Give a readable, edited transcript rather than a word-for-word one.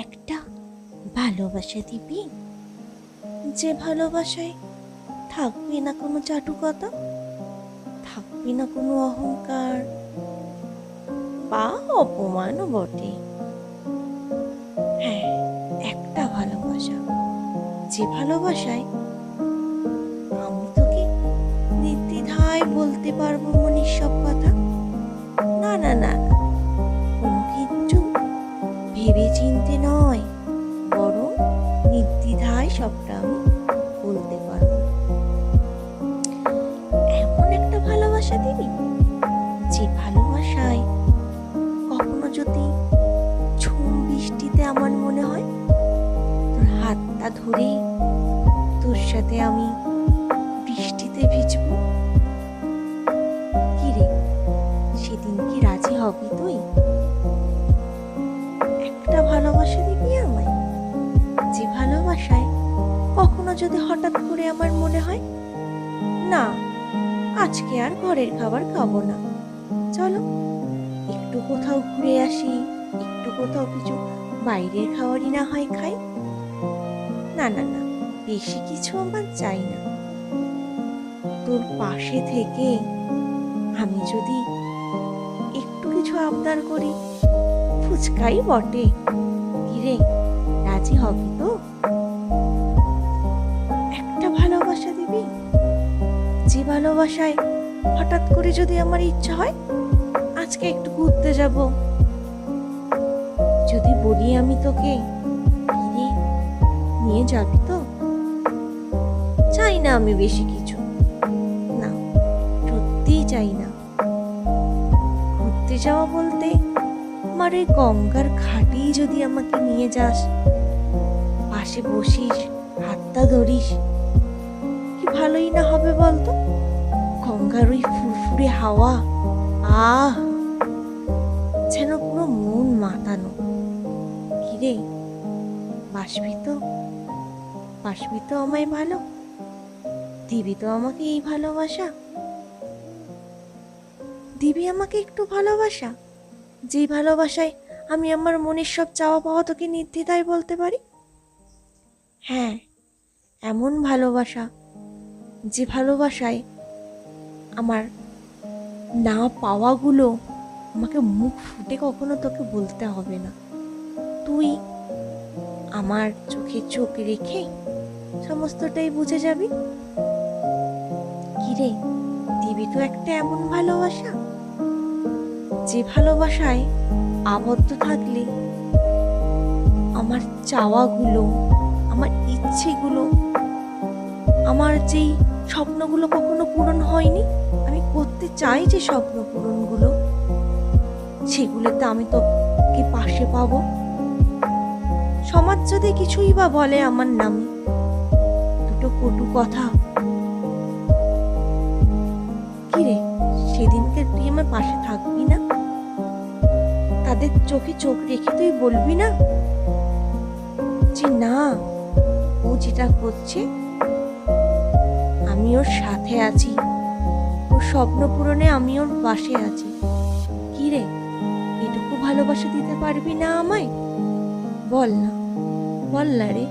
একটা ভালোবাসা দিবি, যে ভালোবাসায় থাকবে না কোনো চাটুকতা, থাকবে না কোনো অহংকার বা অপমানও বটে। হ্যাঁ, একটা ভালোবাসা, যে ভালোবাসায় আমি তোকে নির্দ্বিধায় বলতে পারবো মনের সব কথা। না না না না, কোনো কিচ্ছু ভেবে চিনতে নয়, বরং নির্দ্বিধায় সবটা আমি বলতে পারবো। এমন একটা ভালোবাসা দিবি, যে ভালোবাসায় কখনো যদি ঝুম বৃষ্টিতে আমার মনে হয় তোর হাতটা ধরে তোর সাথে আমি বৃষ্টিতে ভিজবো। কি রে, সেদিন কি রাজি হবি তুই? একটা ভালোবাসা দিবি আমায়, যে ভালোবাসায় কখনো যদি হঠাৎ করে আমার মনে হয় না, আজকে আর ঘরের খাবার খাবো না, চলো একটু কোথাও ঘুরে আসি, একটু কোথাও কিছু বাইরের খাবারই না হয় খাই। না না না, বেশি কিছু আমার চাই না। তোর পাশে থেকে আমি যদি একটু কিছু আবদার করি, ফুচকাই বটে, কিরে রাজি হবি তো? একটা ভালোবাসা দিবি, যে ভালোবাসায় হঠাৎ করে যদি আমার ইচ্ছা হয় আজকে একটু ঘুরতে যাব, যদি বলি আমি তোকে, কিরে নিয়ে যাবি তো? চাই না আমি বেশি কিছু, না সত্যিই চাই না। ঘুরতে যাওয়া বলতে আমার ওই গঙ্গার ঘাটেই যদি আমাকে নিয়ে যাস, পাশে বসিস, হাতটা ধরিস, কি ভালোই না হবে বলতো? গঙ্গার ওই ফুরফুরে হাওয়া, আহ যেন পুরো মন মাতানো। কিরে বাসবি তো? বাসবি তো আমায় ভালো? দিবি তো আমাকে এই ভালোবাসা? দিবি আমাকে একটু ভালোবাসা, যেই ভালোবাসায় আমি আমার মনের সব চাওয়া পাওয়া তোকে নির্দ্বিধায় বলতে পারি। হ্যাঁ, এমন ভালোবাসা, যে ভালোবাসায় আমার না পাওয়াগুলো আমাকে মুখ ফুটে কখনো তোকে বলতে হবে না, তুই আমার চোখে চোখ রেখে সমস্তটাই বুঝে যাবি। কিরে দিবি তো একটা এমন ভালোবাসা, যে ভালোবাসায় আবদ্ধ থাকলে আমার চাওয়াগুলো, আমার ইচ্ছেগুলো, আমার যেই স্বপ্নগুলো কখনো পূরণ হয়নি, আমি করতে চাই যে স্বপ্ন পূরণগুলো, সেগুলোতে আমি তোকে পাশে পাবো। সমাজ যদি কিছুই বা বলে আমার নামে, দুটো কটু কথা, কিরে সেদিনকে তুই আমার পাশে থাকবি না? তাদের চোখে চোখ রেখে তুই বলবি না যে না, ও যেটা করছে আমি ওর সাথে আছি, ওর স্বপ্ন পূরণে আমি ওর পাশে আছি। কিরে এটুকু ভালোবাসা দিতে পারবি না আমায়? বল না, বল না রে।